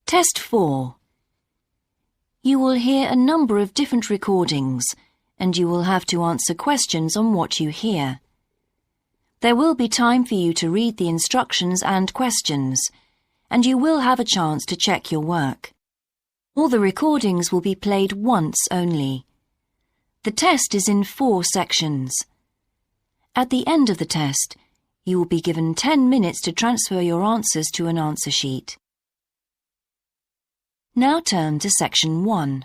Test 4. You will hear a number of different recordings, and you will have to answer questions on what you hear. There will be time for you to read the instructions and questions, and you will have a chance to check your work. All the recordings will be played once only. The test is in 4 sections. At the end of the test, you will be given 10 minutes to transfer your answers to an answer sheet. Now turn to Section 1.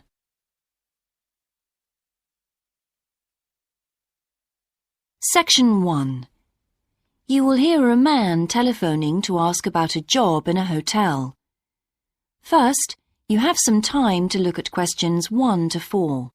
Section 1. You will hear a man telephoning to ask about a job in a hotel. First, you have some time to look at questions 1 to 4.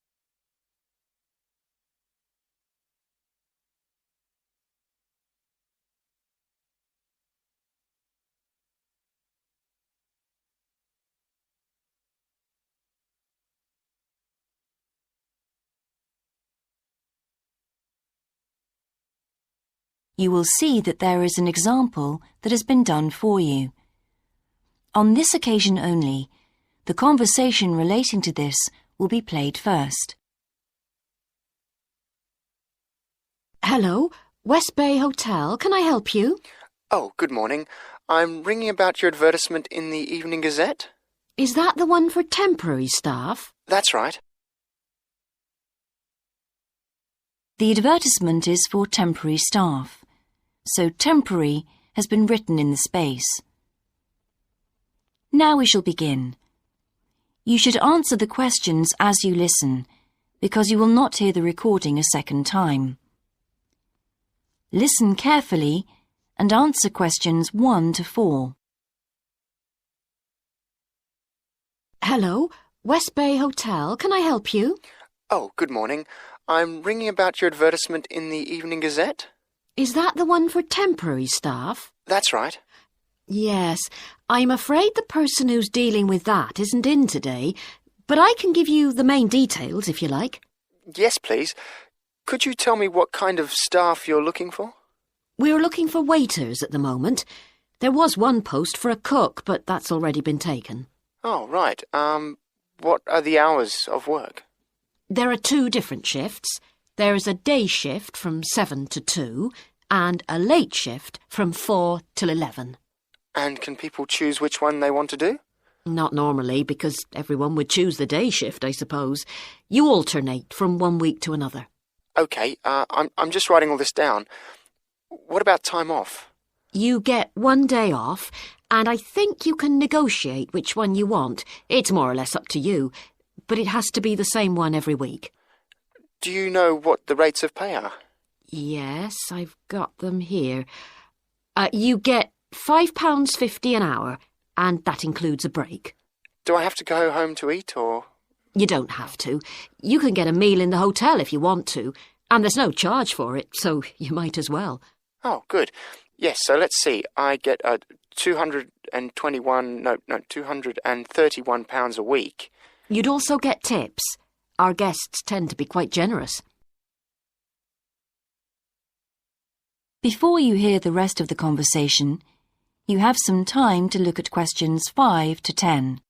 You will see that there is an example that has been done for you. On this occasion only, the conversation relating to this will be played first. Hello, West Bay Hotel. Can I help you? Oh, good morning. I'm ringing about your advertisement in the Evening Gazette. Is that the one for temporary staff? That's right. The advertisement is for temporary staff, so temporary has been written in the space. Now we shall begin. You should answer the questions as you listen, because you will not hear the recording a second time. Listen carefully and answer questions 1 to 4. Hello, West Bay Hotel. Can I help you? Oh, good morning. I'm ringing about your advertisement in the Evening Gazette. Is that the one for temporary staff? That's right. Yes, I'm afraid the person who's dealing with that isn't in today, but I can give you the main details if you like. Yes, please. Could you tell me what kind of staff you're looking for? We're looking for waiters at the moment. There was one post for a cook, but that's already been taken. Oh, right. What are the hours of work? There are 2 different shifts. There is a day shift from 7 to 2 and a late shift from 4 till 11. And can people choose which one they want to do? Not normally, because everyone would choose the day shift, I suppose. You alternate from one week to another. OK, I'm just writing all this down. What about time off? You get 1 day off, and I think you can negotiate which one you want. It's more or less up to you, but it has to be the same one every week. Do you know what the rates of pay are? Yes, I've got them here. You get £5.50 an hour, and that includes a break. Do I have to go home to eat, or...? You don't have to. You can get a meal in the hotel if you want to, and there's no charge for it, so you might as well. Oh, good. Yes, so let's see. I get £231 a week. You'd also get tips. Our guests tend to be quite generous. Before you hear the rest of the conversation, you have some time to look at questions 5 to 10.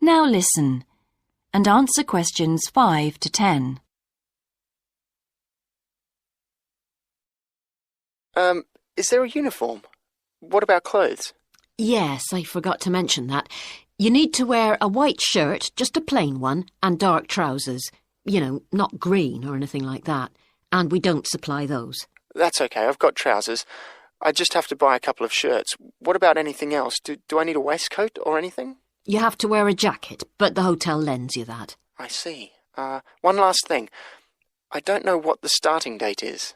Now listen and answer questions 5 to 10. Is there a uniform? What about clothes? Yes, I forgot to mention that. You need to wear a white shirt, just a plain one, and dark trousers. You know, not green or anything like that. And we don't supply those. That's okay, I've got trousers. I just have to buy a couple of shirts. What about anything else? Do I need a waistcoat or anything? You have to wear a jacket, but the hotel lends you that. I see. One last thing. I don't know what the starting date is.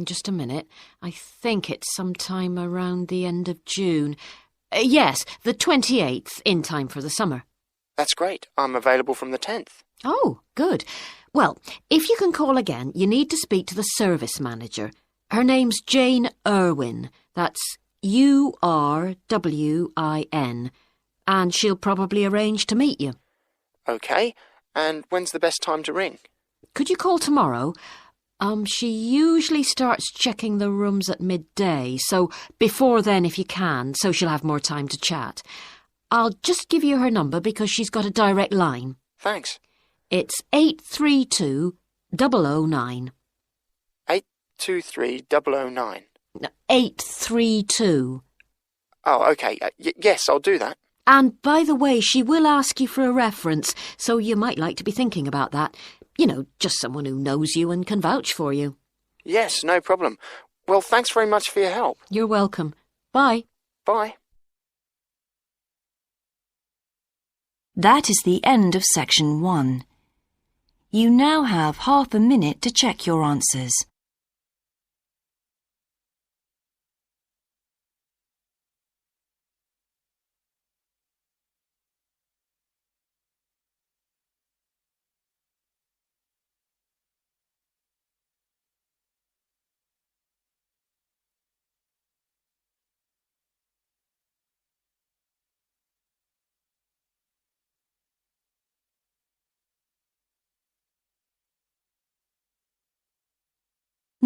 Just a minute. I think it's sometime around the end of June. Yes, the 28th, in time for the summer. That's great. I'm available from the 10th. Oh, good. Well, if you can call again, you need to speak to the service manager. Her name's Jane Irwin. That's Urwin. And she'll probably arrange to meet you. OK. And when's the best time to ring? Could you call tomorrow? She usually starts checking the rooms at midday, so before then if you can, so she'll have more time to chat. I'll just give you her number because she's got a direct line. Thanks. It's 832-009. 823-009. 832. Oh, OK. Yes, I'll do that. And by the way, she will ask you for a reference, so you might like to be thinking about that. You know, just someone who knows you and can vouch for you. Yes, no problem. Well, thanks very much for your help. You're welcome. Bye. Bye. That is the end of section 1. You now have half a minute to check your answers.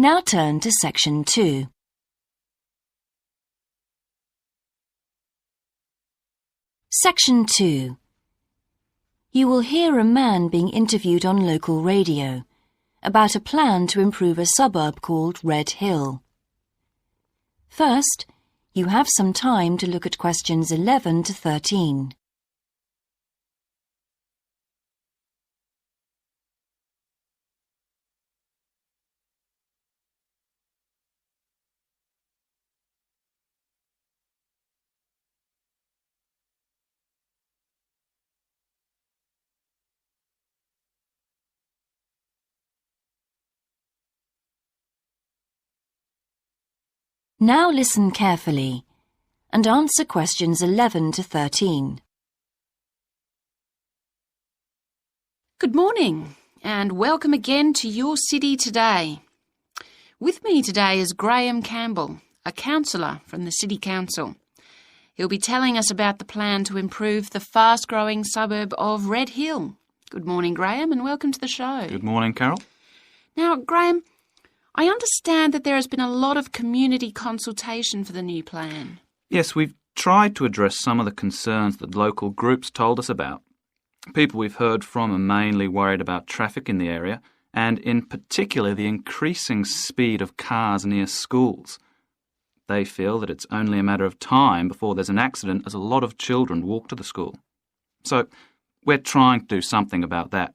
Now turn to section 2. Section 2. You will hear a man being interviewed on local radio about a plan to improve a suburb called Red Hill. First, you have some time to look at questions 11 to 13. Now listen carefully and answer questions 11 to 13. Good morning and welcome again to Your City Today. With me today is Graham Campbell, a councillor from the City Council. He'll be telling us about the plan to improve the fast-growing suburb of Red Hill. Good morning, Graham, and welcome to the show. Good morning, Carol. Now, Graham, I understand that there has been a lot of community consultation for the new plan. Yes, we've tried to address some of the concerns that local groups told us about. People we've heard from are mainly worried about traffic in the area and in particular the increasing speed of cars near schools. They feel that it's only a matter of time before there's an accident as a lot of children walk to the school. So we're trying to do something about that.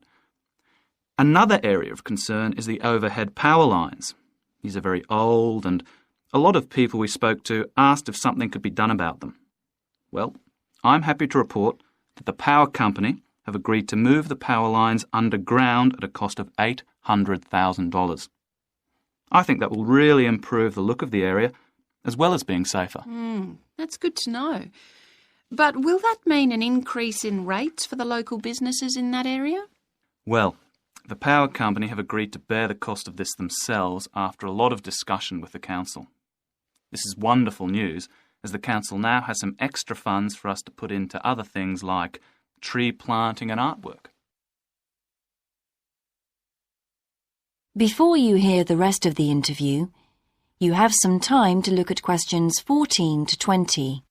Another area of concern is the overhead power lines. These are very old and a lot of people we spoke to asked if something could be done about them. Well, I'm happy to report that the power company have agreed to move the power lines underground at a cost of $800,000. I think that will really improve the look of the area as well as being safer. That's good to know. But will that mean an increase in rates for the local businesses in that area? Well, the power company have agreed to bear the cost of this themselves after a lot of discussion with the council. This is wonderful news, as the council now has some extra funds for us to put into other things like tree planting and artwork. Before you hear the rest of the interview, you have some time to look at questions 14 to 20.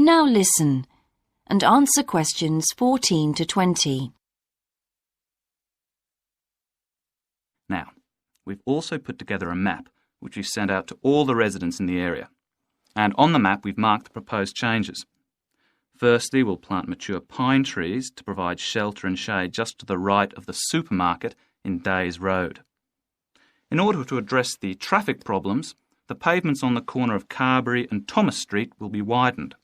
Now listen and answer questions 14 to 20. Now, we've also put together a map which we've sent out to all the residents in the area. And on the map we've marked the proposed changes. Firstly, we'll plant mature pine trees to provide shelter and shade just to the right of the supermarket in Days Road. In order to address the traffic problems, the pavements on the corner of Carberry and Thomas Street will be widened.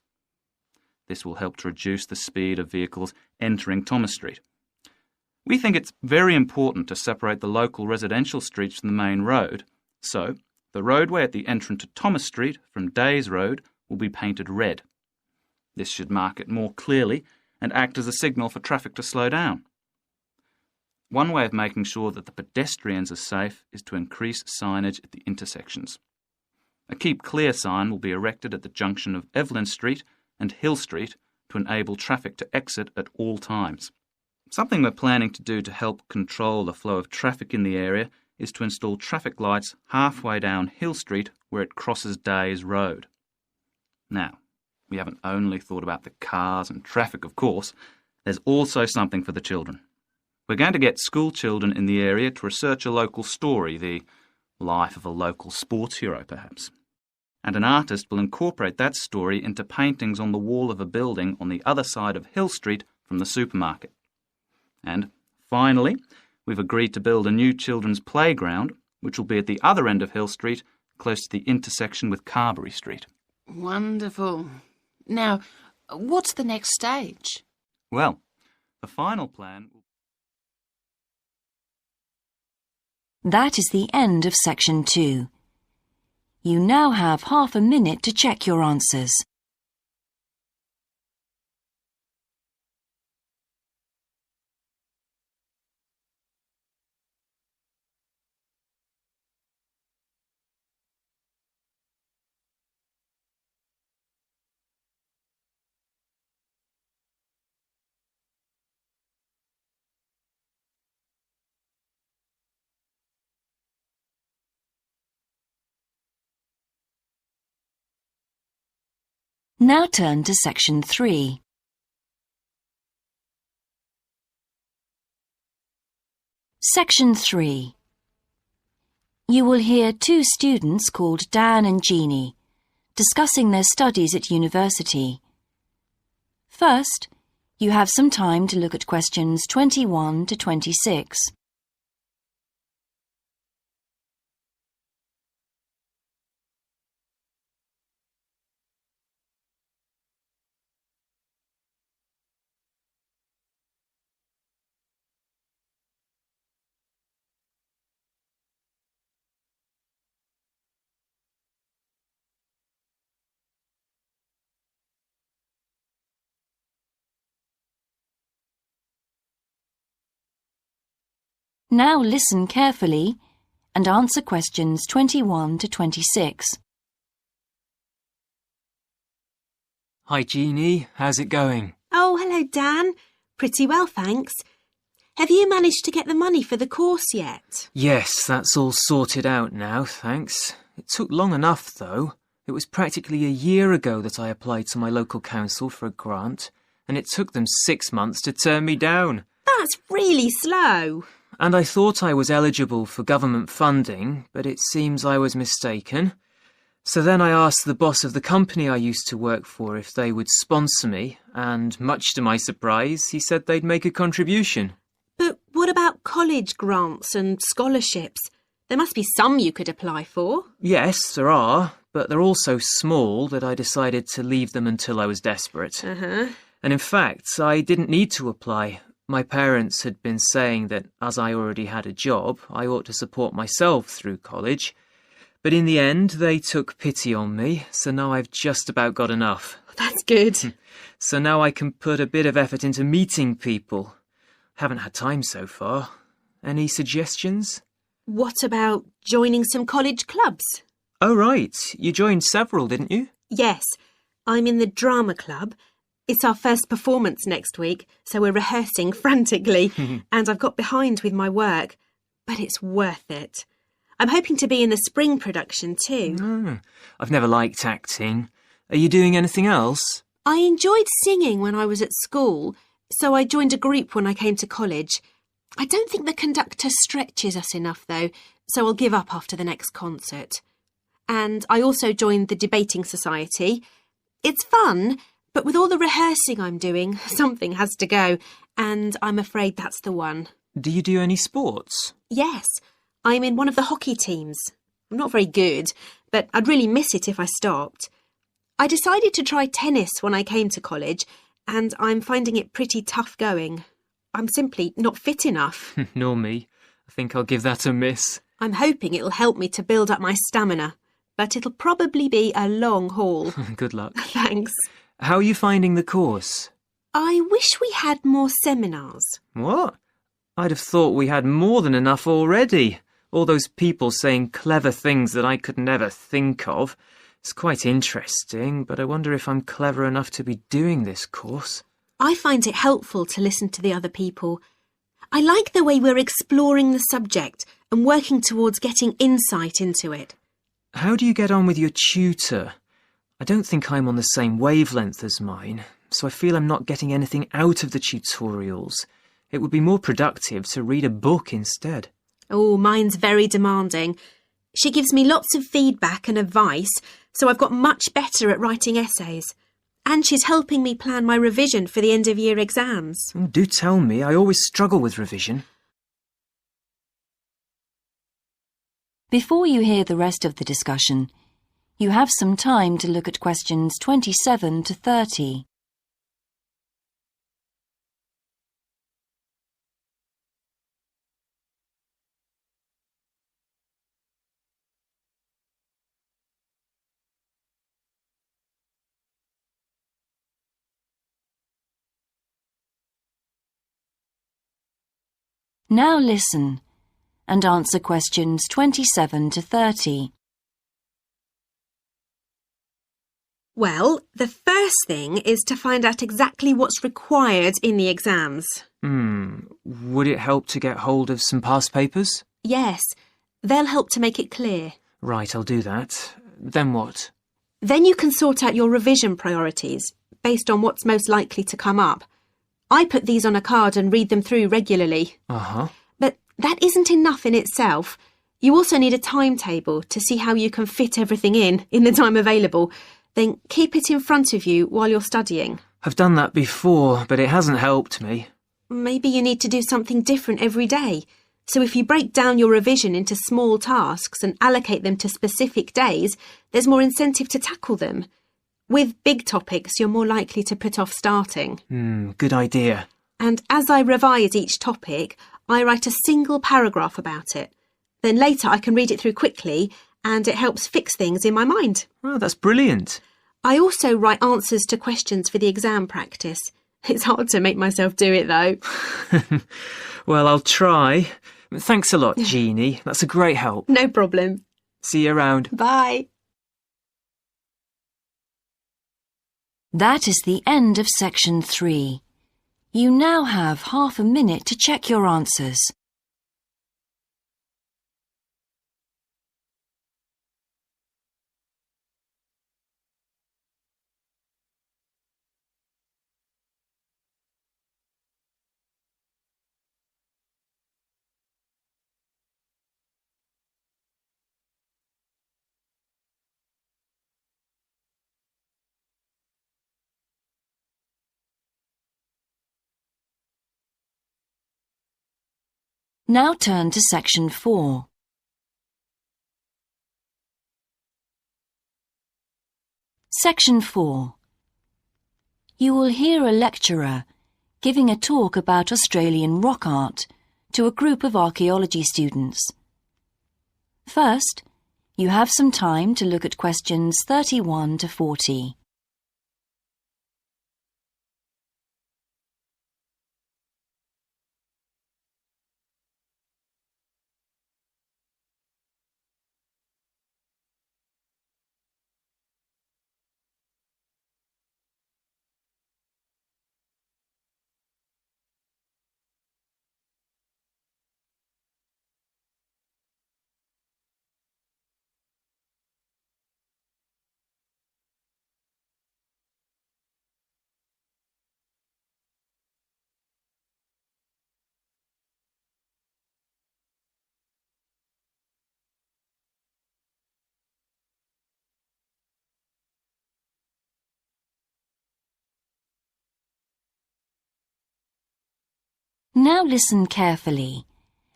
This will help to reduce the speed of vehicles entering Thomas Street. We think it's very important to separate the local residential streets from the main road, so the roadway at the entrance to Thomas Street from Days Road will be painted red. This should mark it more clearly and act as a signal for traffic to slow down. One way of making sure that the pedestrians are safe is to increase signage at the intersections. A Keep Clear sign will be erected at the junction of Evelyn Street and Hill Street to enable traffic to exit at all times. Something we're planning to do to help control the flow of traffic in the area is to install traffic lights halfway down Hill Street where it crosses Days Road. Now, we haven't only thought about the cars and traffic, of course. There's also something for the children. We're going to get school children in the area to research a local story, the life of a local sports hero, perhaps. And an artist will incorporate that story into paintings on the wall of a building on the other side of Hill Street from the supermarket. And finally, we've agreed to build a new children's playground, which will be at the other end of Hill Street, close to the intersection with Carberry Street. Wonderful. Now, what's the next stage? Well, the final plan... That is the end of section 2. You now have half a minute to check your answers. Now turn to section 3. Section 3. You will hear two students called Dan and Jeannie discussing their studies at university. First, you have some time to look at questions 21 to 26. Now listen carefully and answer questions 21 to 26. Hi Jeannie, how's it going? Oh, hello Dan. Pretty well, thanks. Have you managed to get the money for the course yet? Yes, that's all sorted out now, thanks. It took long enough though. It was practically a year ago that I applied to my local council for a grant, and it took them 6 months to turn me down. That's really slow. And I thought I was eligible for government funding, but it seems I was mistaken. So then I asked the boss of the company I used to work for if they would sponsor me, and much to my surprise, he said they'd make a contribution. But what about college grants and scholarships? There must be some you could apply for. Yes, there are, but they're all so small that I decided to leave them until I was desperate. And in fact, I didn't need to apply. My parents had been saying that as I already had a job, I ought to support myself through college. But in the end, they took pity on me, so now I've just about got enough. That's good. So now I can put a bit of effort into meeting people. Haven't had time so far. Any suggestions? What about joining some college clubs? Oh, right. You joined several, didn't you? Yes, I'm in the drama club. It's our first performance next week, so we're rehearsing frantically, and I've got behind with my work, but it's worth it. I'm hoping to be in the spring production too. I've never liked acting. Are you doing anything else? I enjoyed singing when I was at school, so I joined a group when I came to college. I don't think the conductor stretches us enough though, so I'll give up after the next concert. And I also joined the debating society. It's fun, But with all the rehearsing I'm doing, something has to go, and I'm afraid that's the one. Do you do any sports? Yes, I'm in one of the hockey teams. I'm not very good, but I'd really miss it if I stopped. I decided to try tennis when I came to college, and I'm finding it pretty tough going. I'm simply not fit enough. Nor me. I think I'll give that a miss. I'm hoping it'll help me to build up my stamina, but it'll probably be a long haul. Good luck. Thanks. How are you finding the course? I wish we had more seminars. What? I'd have thought we had more than enough already. All those people saying clever things that I could never think of. It's quite interesting, but I wonder if I'm clever enough to be doing this course. I find it helpful to listen to the other people. I like the way we're exploring the subject and working towards getting insight into it. How do you get on with your tutor? I don't think I'm on the same wavelength as mine, so I feel I'm not getting anything out of the tutorials. It would be more productive to read a book instead. Oh, mine's very demanding. She gives me lots of feedback and advice, so I've got much better at writing essays. And she's helping me plan my revision for the end-of-year exams. Oh, do tell me, I always struggle with revision. Before you hear the rest of the discussion, you have some time to look at questions 27 to 30. Now listen and answer questions 27 to 30. Well, the first thing is to find out exactly what's required in the exams. Would it help to get hold of some past papers? Yes, they'll help to make it clear. Right, I'll do that. Then what? Then you can sort out your revision priorities based on what's most likely to come up. I put these on a card and read them through regularly. Uh-huh. But that isn't enough in itself. You also need a timetable to see how you can fit everything in the time available. Then keep it in front of you while you're studying. I've done that before, but it hasn't helped me. Maybe you need to do something different every day. So if you break down your revision into small tasks and allocate them to specific days, there's more incentive to tackle them. With big topics, you're more likely to put off starting. Good idea. And as I revise each topic, I write a single paragraph about it. Then later I can read it through quickly and it helps fix things in my mind. Oh, that's brilliant. I also write answers to questions for the exam practice. It's hard to make myself do it though. Well, I'll try. Thanks a lot, Jeannie. That's a great help. No problem. See you around. Bye. That is the end of section 3. You now have half a minute to check your answers. Now turn to section 4. Section 4. You will hear a lecturer giving a talk about Australian rock art to a group of archaeology students. First, you have some time to look at questions 31 to 40. Now listen carefully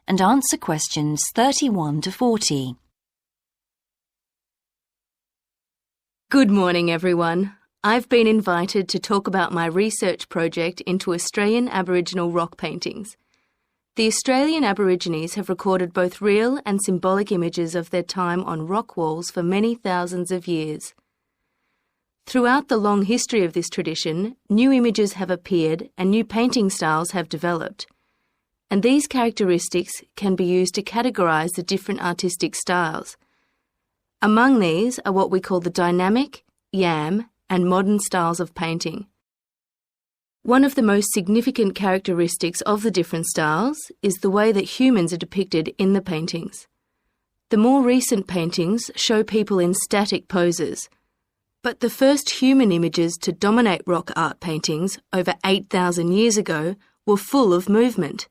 and answer questions 31 to 40. Good morning, everyone. I've been invited to talk about my research project into Australian Aboriginal rock paintings. The Australian Aborigines have recorded both real and symbolic images of their time on rock walls for many thousands of years. Throughout the long history of this tradition, new images have appeared and new painting styles have developed. And these characteristics can be used to categorise the different artistic styles. Among these are what we call the dynamic, yam, and modern styles of painting. One of the most significant characteristics of the different styles is the way that humans are depicted in the paintings. The more recent paintings show people in static poses, but the first human images to dominate rock art paintings over 8,000 years ago were full of movement.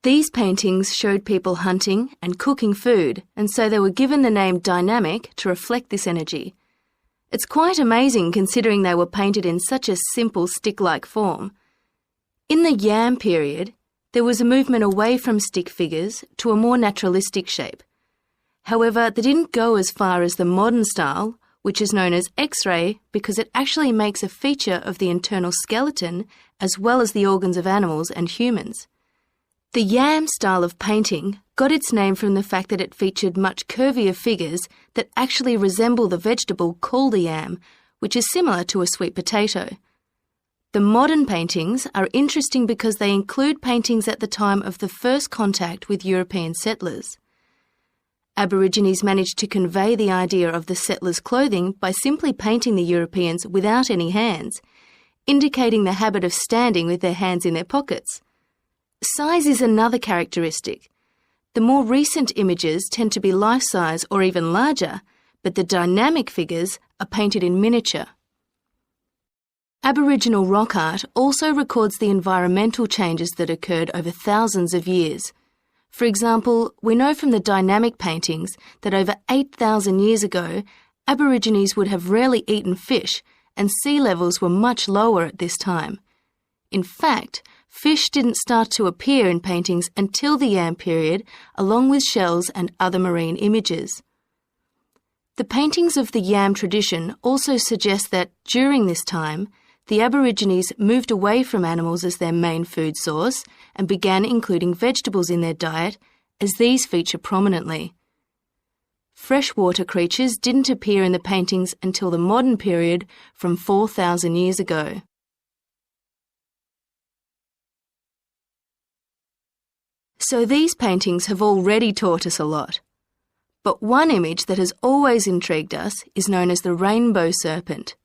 These paintings showed people hunting and cooking food, and so they were given the name dynamic to reflect this energy. It's quite amazing considering they were painted in such a simple stick-like form. In the yam period, there was a movement away from stick figures to a more naturalistic shape. However, they didn't go as far as the modern style, which is known as X-ray because it actually makes a feature of the internal skeleton as well as the organs of animals and humans. The yam style of painting got its name from the fact that it featured much curvier figures that actually resemble the vegetable called a yam, which is similar to a sweet potato. The modern paintings are interesting because they include paintings at the time of the first contact with European settlers. Aborigines managed to convey the idea of the settlers' clothing by simply painting the Europeans without any hands, indicating the habit of standing with their hands in their pockets. Size is another characteristic. The more recent images tend to be life-size or even larger, but the dynamic figures are painted in miniature. Aboriginal rock art also records the environmental changes that occurred over thousands of years. For example, we know from the dynamic paintings that over 8,000 years ago, Aborigines would have rarely eaten fish and sea levels were much lower at this time. In fact, fish didn't start to appear in paintings until the Yam period, along with shells and other marine images. The paintings of the Yam tradition also suggest that, during this time, the Aborigines moved away from animals as their main food source and began including vegetables in their diet, as these feature prominently. Freshwater creatures didn't appear in the paintings until the modern period from 4,000 years ago. So these paintings have already taught us a lot. But one image that has always intrigued us is known as the rainbow serpent.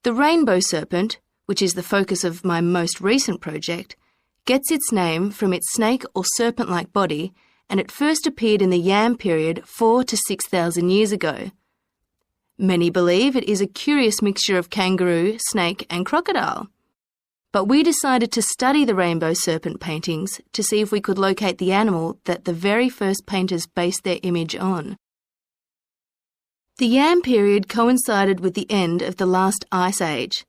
The rainbow serpent, which is the focus of my most recent project, gets its name from its snake or serpent-like body, and it first appeared in the Yam period 4,000 to 6,000 years ago. Many believe it is a curious mixture of kangaroo, snake and crocodile. But we decided to study the rainbow serpent paintings to see if we could locate the animal that the very first painters based their image on. The Yam period coincided with the end of the last ice age.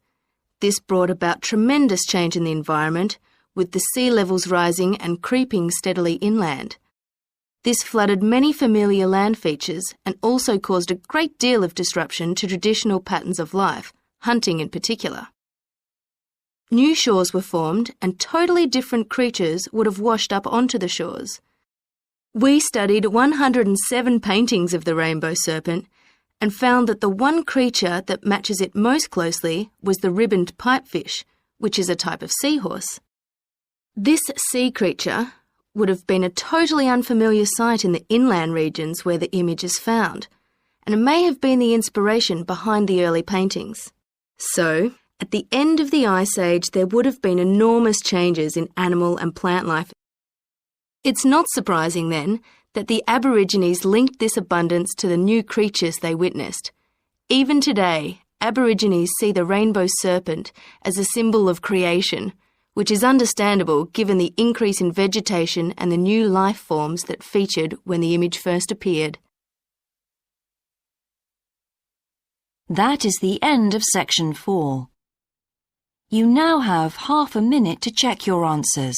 This brought about tremendous change in the environment, with the sea levels rising and creeping steadily inland. This flooded many familiar land features and also caused a great deal of disruption to traditional patterns of life, hunting in particular. New shores were formed and totally different creatures would have washed up onto the shores. We studied 107 paintings of the rainbow serpent and found that the one creature that matches it most closely was the ribboned pipefish, which is a type of seahorse. This sea creature would have been a totally unfamiliar sight in the inland regions where the image is found, and it may have been the inspiration behind the early paintings. So, at the end of the Ice Age, there would have been enormous changes in animal and plant life. It's not surprising, then, that the Aborigines linked this abundance to the new creatures they witnessed. Even today, Aborigines see the rainbow serpent as a symbol of creation, which is understandable given the increase in vegetation and the new life forms that featured when the image first appeared. That is the end of section 4. You now have half a minute to check your answers.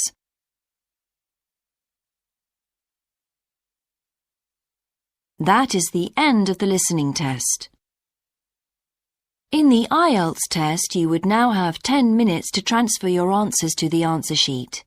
That is the end of the listening test. In the IELTS test, you would now have 10 minutes to transfer your answers to the answer sheet.